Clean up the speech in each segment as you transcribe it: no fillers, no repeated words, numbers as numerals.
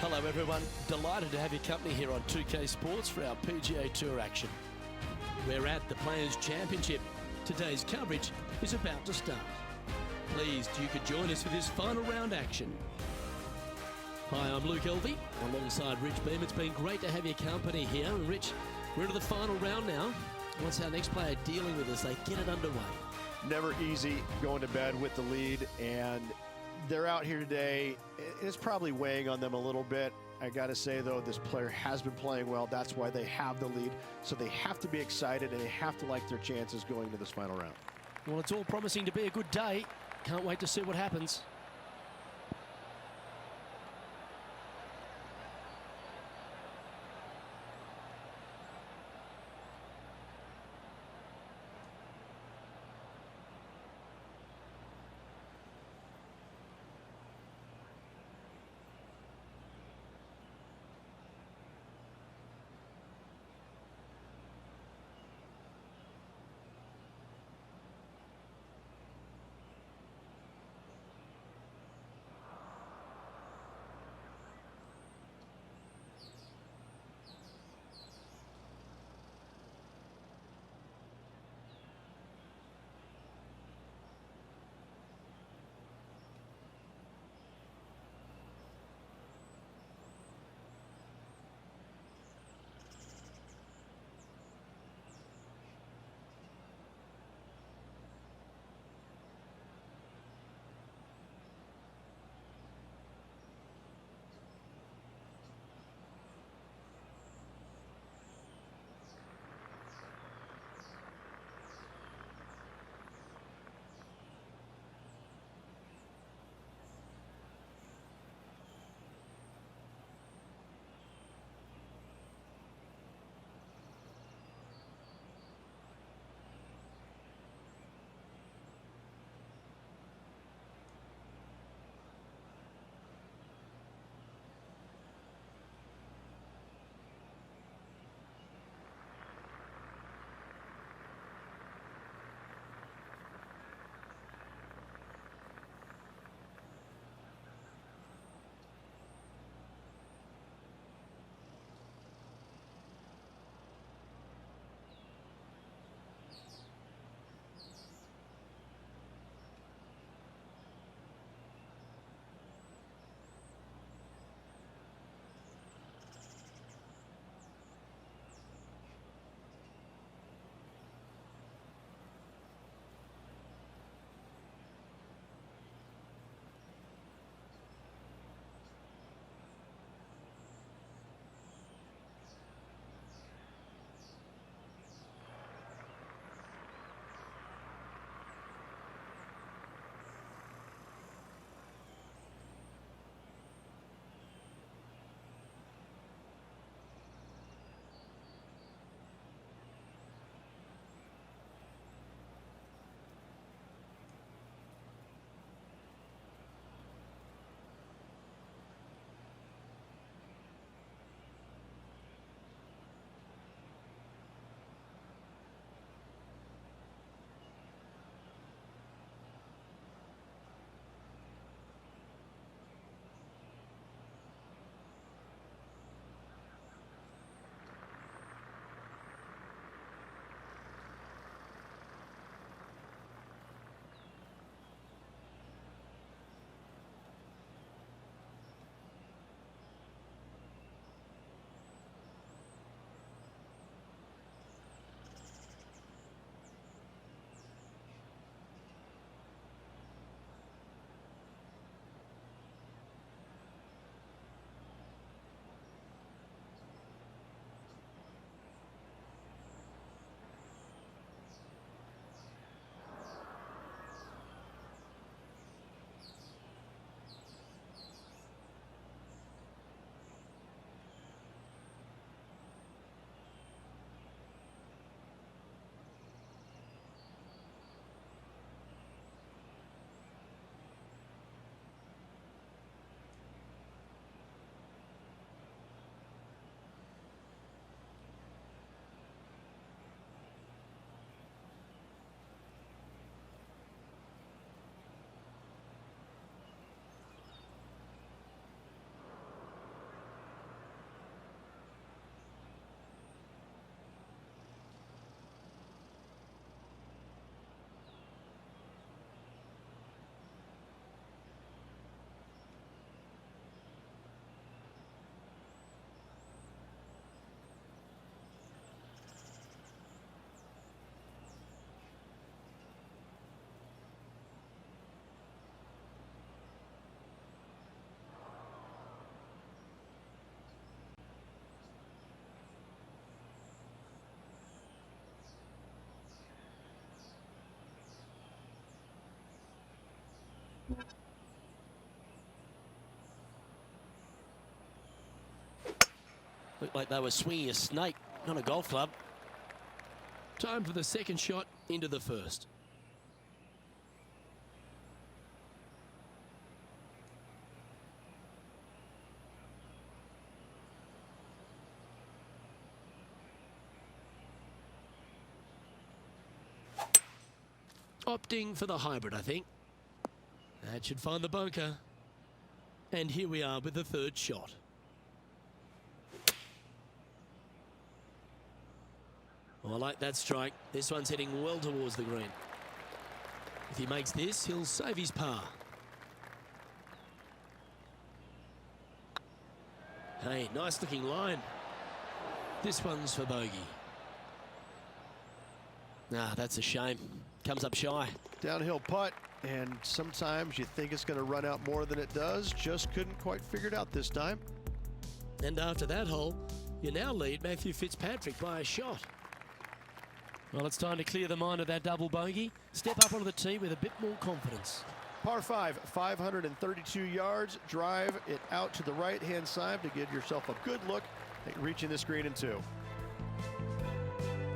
Hello everyone, delighted to have your company here on 2K Sports for our PGA Tour action. We're at the Players' Championship. Today's coverage is about to start. Pleased you could join us for this final round action. Hi, I'm Luke Elvey, alongside Rich Beam. It's been great to have your company here. And Rich, we're into the final round now. Once our next player dealing with us, they get it underway. Never easy going to bed with the lead, and they're out here today. It's probably weighing on them a little bit. I got to say, though, this player has been playing well. That's why they have the lead. So they have to be excited, and they have to like their chances going to this final round. Well, it's all promising to be a good day. Can't wait to see what happens. Looked like they were swinging a snake, not a golf club. Time for the second shot into the first. Opting for the hybrid, I think. That should find the bunker. And here we are with the third shot. Oh, I like that strike. This one's heading well towards the green. If he makes this, he'll save his par. Hey, nice looking line. This one's for bogey. Ah, that's a shame. Comes up shy. Downhill putt, and sometimes you think it's going to run out more than it does. Just couldn't quite figure it out this time. And after that hole, you now lead Matthew Fitzpatrick by a shot. Well, it's time to clear the mind of that double bogey. Step up onto the tee with a bit more confidence. Par 5, 532 yards. Drive it out to the right-hand side to give yourself a good look at reaching this green in 2.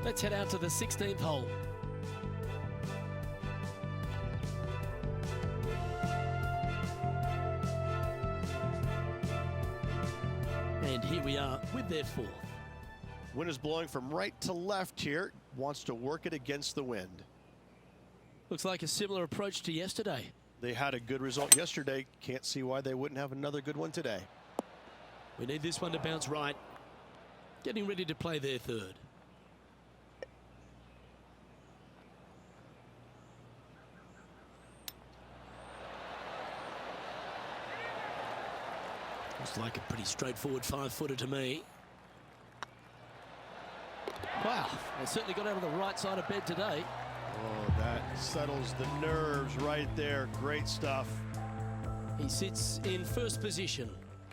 Let's head out to the 16th hole. And here we are with their fourth. Wind is blowing from right to left here. Wants to work it against the wind. Looks like a similar approach to yesterday. They had a good result yesterday. Can't see why they wouldn't have another good one today. We need this one to bounce right. Getting ready to play their third. Looks like a pretty straightforward 5-footer to me. Wow, they certainly got out of the right side of bed today. Oh, that settles the nerves right there. Great stuff. He sits in first position.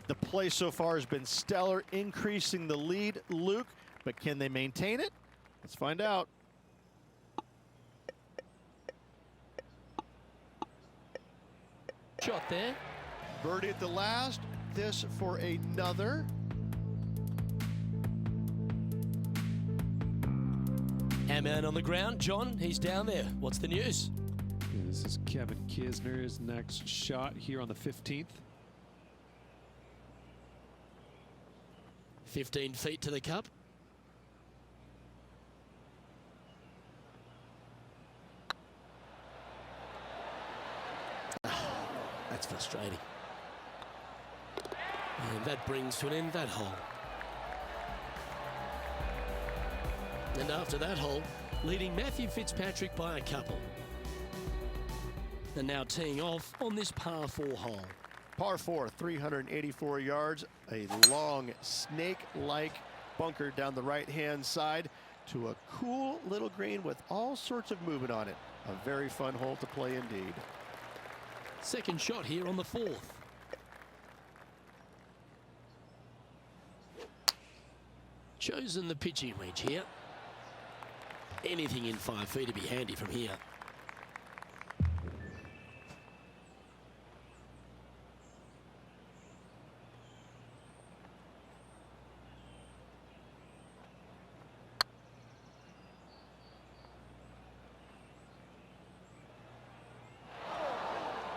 The play so far has been stellar, increasing the lead, Luke, but can they maintain it? Let's find out. Shot there. Birdie at the last. This for another. Hamman on the ground. John, he's down there. What's the news? Yeah, this is Kevin Kisner's next shot here on the 15th. 15 feet to the cup. That's frustrating. And that brings to an end that hole. And after that hole, leading Matthew Fitzpatrick by a couple. And now teeing off on this par 4 hole. Par 4, 384 yards, a long snake-like bunker down the right-hand side to a cool little green with all sorts of movement on it. A very fun hole to play indeed. Second shot here on the 4th. Chosen the pitching wedge here. Anything in 5 feet to be handy from here.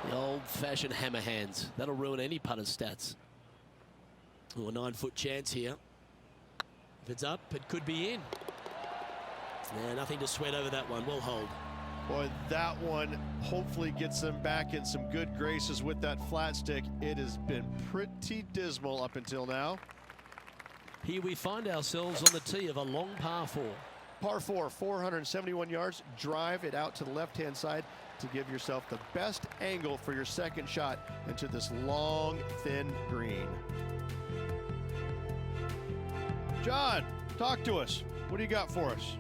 The old-fashioned hammer hands. That'll ruin any putter's stats. Oh, a 9-foot chance here. If it's up, it could be in. Yeah, nothing to sweat over that one. We'll hold. Boy, that one hopefully gets them back in some good graces with that flat stick. It has been pretty dismal up until now. Here we find ourselves on the tee of a long par 4. Par 4, 471 yards. Drive it out to the left-hand side to give yourself the best angle for your second shot into this long, thin green. John, talk to us. What do you got for us?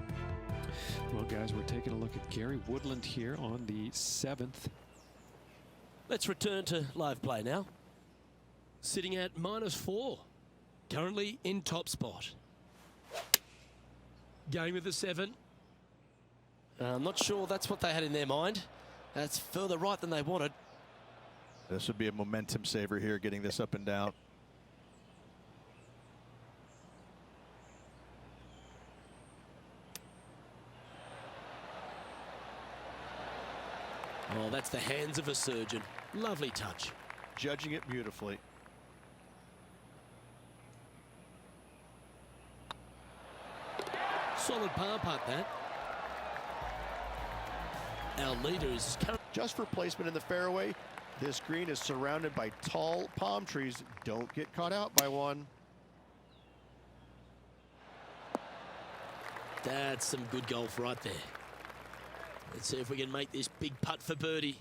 Well, guys, we're taking a look at Gary Woodland here on the 7th. Let's return to live play now. Sitting at -4. Currently in top spot. Going with the 7. I'm not sure that's what they had in their mind. That's further right than they wanted. This would be a momentum saver here, getting this up and down. Oh, that's the hands of a surgeon. Lovely touch. Judging it beautifully. Solid par putt, that. Our leader is just for placement in the fairway. This green is surrounded by tall palm trees. Don't get caught out by one. That's some good golf right there. Let's see if we can make this big putt for birdie.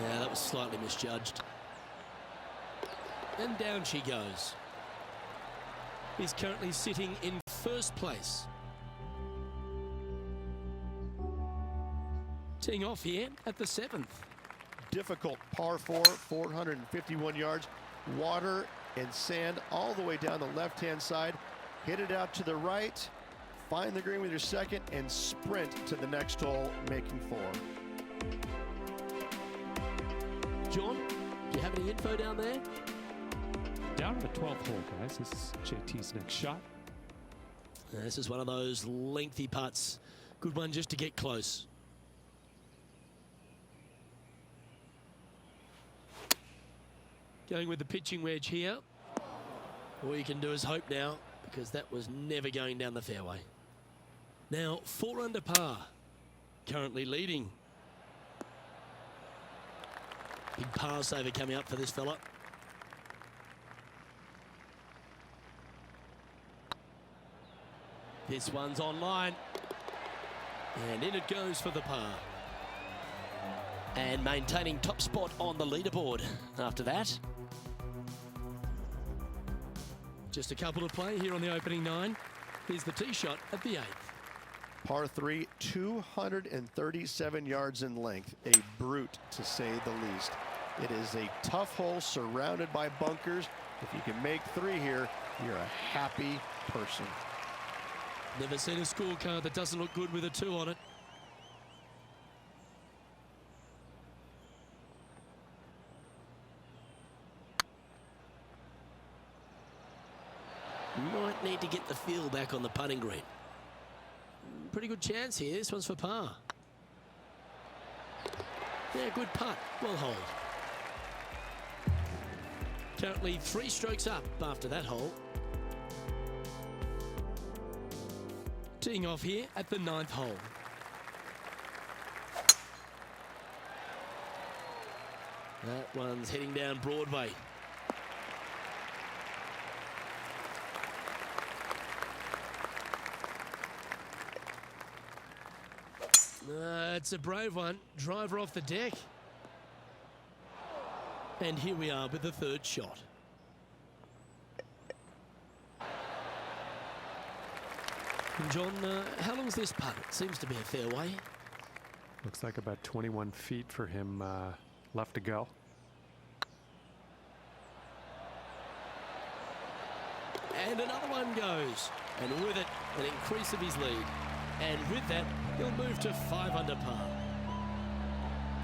Yeah, that was slightly misjudged. And down she goes. He's currently sitting in first place. Teeing off here at the 7th. Difficult par 4, 451 yards. Water and sand all the way down the left-hand side. Hit it out to the right. Find the green with your second and sprint to the next hole, making 4. John, do you have any info down there? Down to the 12th hole, guys. This is JT's next shot. This is one of those lengthy putts. Good one just to get close. Going with the pitching wedge here. All you can do is hope now, because that was never going down the fairway. Now 4 under par, currently leading. Big par saver coming up for this fella. This one's online, and in it goes for the par. And maintaining top spot on the leaderboard after that. Just a couple to play here on the opening 9. Here's the tee shot at the 8th. Par 3, 237 yards in length. A brute, to say the least. It is a tough hole surrounded by bunkers. If you can make 3 here, you're a happy person. Never seen a scorecard that doesn't look good with a 2 on it. Might need to get the feel back on the putting green. Pretty good chance here. This one's for par. Yeah, good putt. Well hold. Currently 3 strokes up after that hole. Teeing off here at the 9th hole. That one's heading down Broadway. It's a brave one. Driver off the deck. And here we are with the 3rd shot. And John, how long is this putt? It seems to be a fair way. Looks like about 21 feet for him left to go. And another one goes. And with it, an increase of his lead. And with that, he'll move to 5 under par.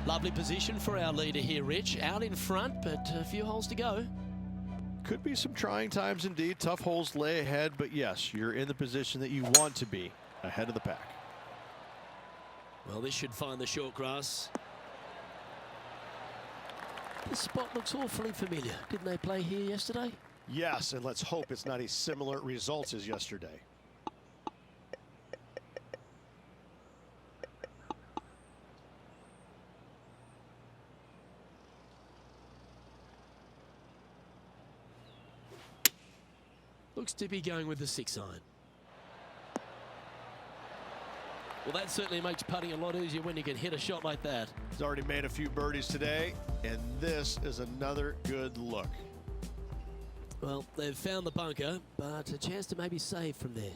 Lovely position for our leader here, Rich. Out in front, but a few holes to go. Could be some trying times indeed. Tough holes lay ahead, but yes, you're in the position that you want to be, ahead of the pack. Well, this should find the short grass. This spot looks awfully familiar. Didn't they play here yesterday? Yes, and let's hope it's not a similar result as yesterday. Looks to be going with the 6 iron. Well, that certainly makes putting a lot easier when you can hit a shot like that. He's already made a few birdies today, and this is another good look. Well, they've found the bunker, but a chance to maybe save from there.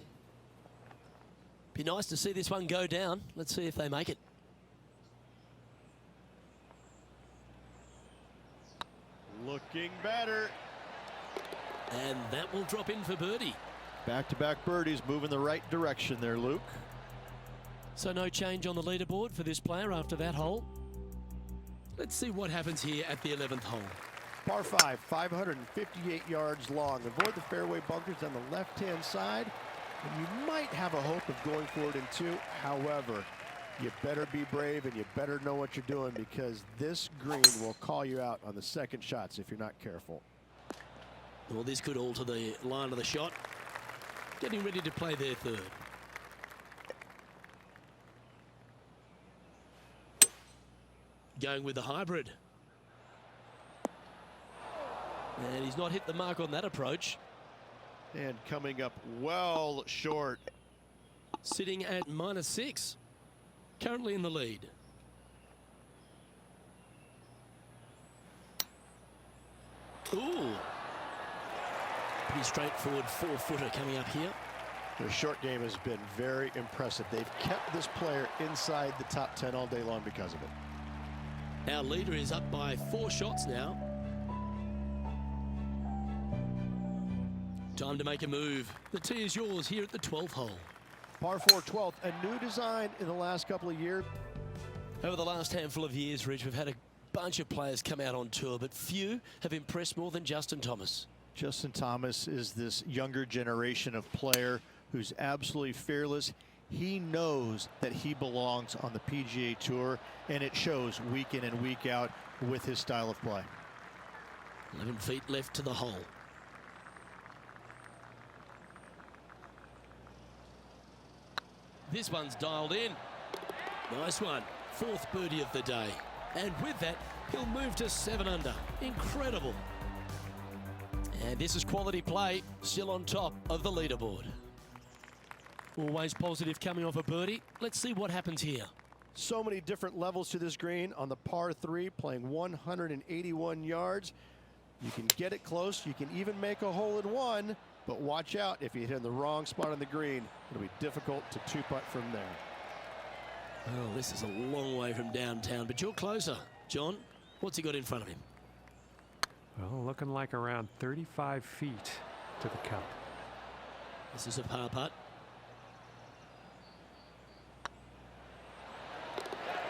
Be nice to see this one go down. Let's see if they make it. Looking better. And that will drop in for birdie. Back-to-back birdies, moving the right direction there, Luke. So no change on the leaderboard for this player after that hole. Let's see what happens here at the 11th hole. Par 5, 558 yards long. Avoid the fairway bunkers on the left-hand side, and you might have a hope of going for it in 2. However, you better be brave and you better know what you're doing, because this green will call you out on the second shots if you're not careful. Well, this could alter the line of the shot. Getting ready to play their third. Going with the hybrid. And he's not hit the mark on that approach. And coming up well short. Sitting at -6. Currently in the lead. Ooh. Pretty straightforward 4-footer coming up here. Their short game has been very impressive. They've kept this player inside the top 10 all day long because of it. Our leader is up by 4 shots now. Time to make a move. The tee is yours here at the 12th hole. Par 4 12th, a new design in the last couple of years. Over the last handful of years, Rich, we've had a bunch of players come out on tour, but few have impressed more than Justin Thomas. Justin Thomas is this younger generation of player who's absolutely fearless. He knows that he belongs on the PGA Tour, and it shows week in and week out with his style of play. 11 feet left to the hole. This one's dialed in. Nice one. 4th birdie of the day. And with that, he'll move to 7 under. Incredible. And this is quality play, still on top of the leaderboard. Always positive coming off a birdie. Let's see what happens here. So many different levels to this green. On the par 3, playing 181 yards. You can get it close. You can even make a hole in 1. But watch out, if you hit in the wrong spot on the green, it'll be difficult to 2-putt from there. Oh, this is a long way from downtown, but you're closer. John, what's he got in front of him? Well, looking like around 35 feet to the cup. This is a par putt.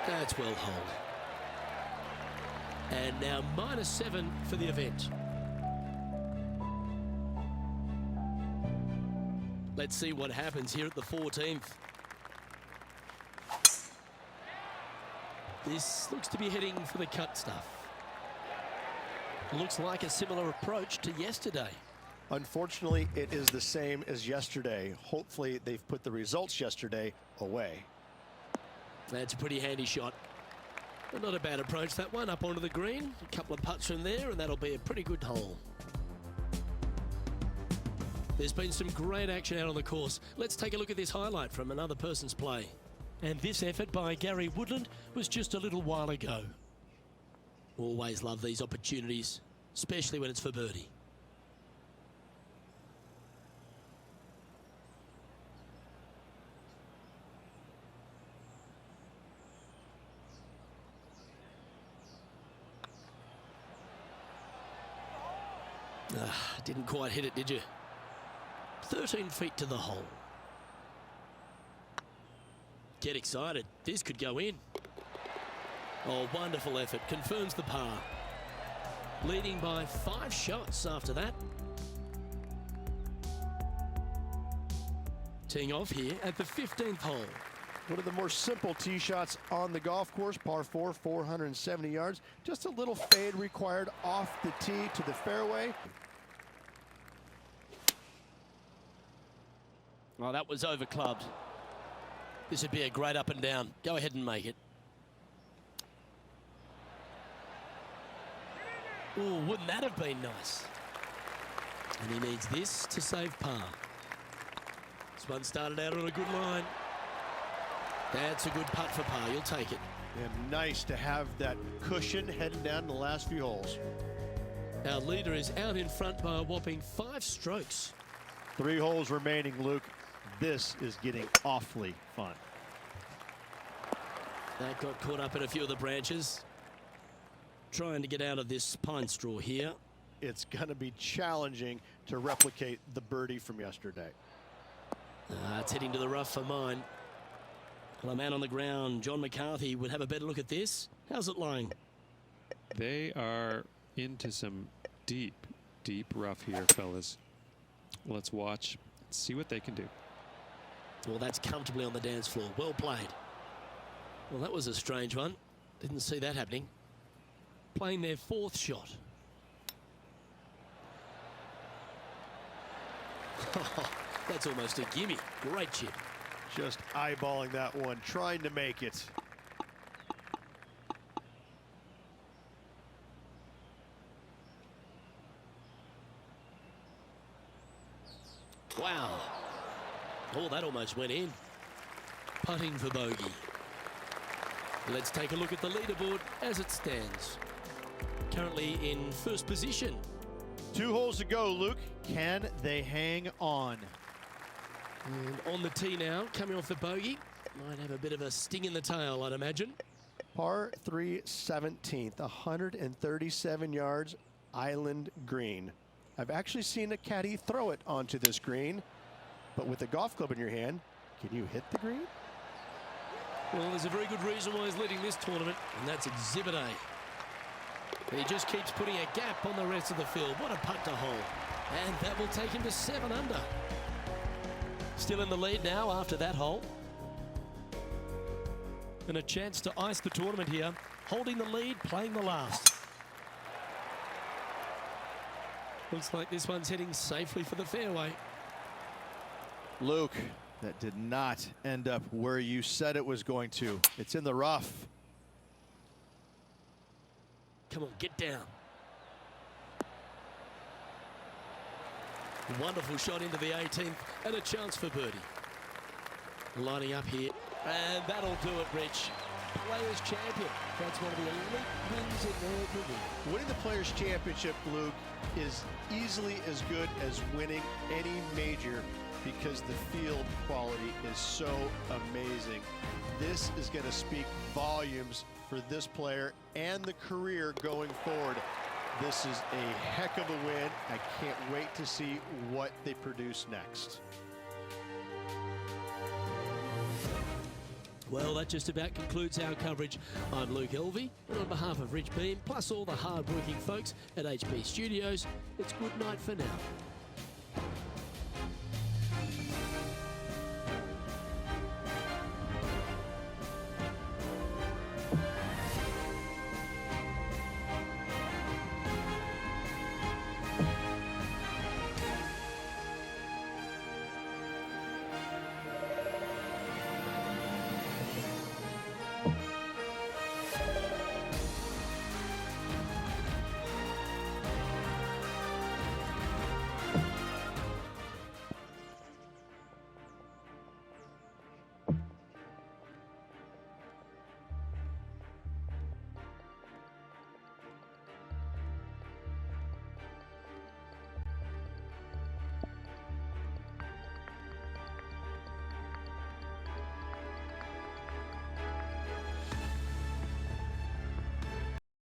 That's well holed. And now -7 for the event. Let's see what happens here at the 14th. This looks to be heading for the cut stuff. Looks like a similar approach to yesterday. Unfortunately, it is the same as yesterday. Hopefully, they've put the results yesterday away. That's a pretty handy shot. But not a bad approach, that one, up onto the green. A couple of putts from there, and that'll be a pretty good hole. There's been some great action out on the course. Let's take a look at this highlight from another person's play. And this effort by Gary Woodland was just a little while ago. Always love these opportunities, especially when it's for birdie. Didn't quite hit it, did you? 13 feet to the hole. Get excited. This could go in. Oh, wonderful effort. Confirms the par. Leading by 5 shots after that. Teeing off here at the 15th hole. One of the more simple tee shots on the golf course. Par 4, 470 yards. Just a little fade required off the tee to the fairway. Well, that was over clubbed. This would be a great up and down. Go ahead and make it. Oh, wouldn't that have been nice? And he needs this to save par. This one started out on a good line. That's a good putt for par. You'll take it. And nice to have that cushion heading down the last few holes. Our leader is out in front by a whopping 5 strokes. 3 holes remaining, Luke. This is getting awfully fun. That got caught up in a few of the branches. Trying to get out of this pine straw here. It's going to be challenging to replicate the birdie from yesterday. It's heading to the rough for mine. Well, a man on the ground, John McCarthy, would have a better look at this. How's it lying? They are into some deep, deep rough here, fellas. Let's watch, see what they can do. Well, that's comfortably on the dance floor. Well played. Well, that was a strange one. Didn't see that happening. Playing their fourth shot. That's almost a gimme. Great chip. Just eyeballing that one, trying to make it. Wow. Oh, that almost went in. Putting for bogey. Let's take a look at the leaderboard as it stands. Currently in first position. 2 holes to go, Luke. Can they hang on? And on the tee now, coming off the bogey. Might have a bit of a sting in the tail, I'd imagine. Par 3 17th, 137 yards, island green. I've actually seen a caddy throw it onto this green, but with a golf club in your hand, can you hit the green? Well, there's a very good reason why he's leading this tournament, and that's Exhibit A. And he just keeps putting a gap on the rest of the field. What a putt to hole. And that will take him to 7 under. Still in the lead now after that hole. And a chance to ice the tournament here. Holding the lead, playing the last. Looks like this one's heading safely for the fairway. Luke, that did not end up where you said it was going to. It's in the rough. Come on, get down. Wonderful shot into the 18th and a chance for birdie. Lining up here, and that'll do it, Rich. Players Champion. That's one of the elite wins in their career. Winning the Players Championship, Luke, is easily as good as winning any major because the field quality is so amazing. This is going to speak volumes for this player and the career going forward. This is a heck of a win. I can't wait to see what they produce next. Well, that just about concludes our coverage. I'm Luke Elvey, and on behalf of Rich Beam, plus all the hard-working folks at HP Studios, it's good night for now.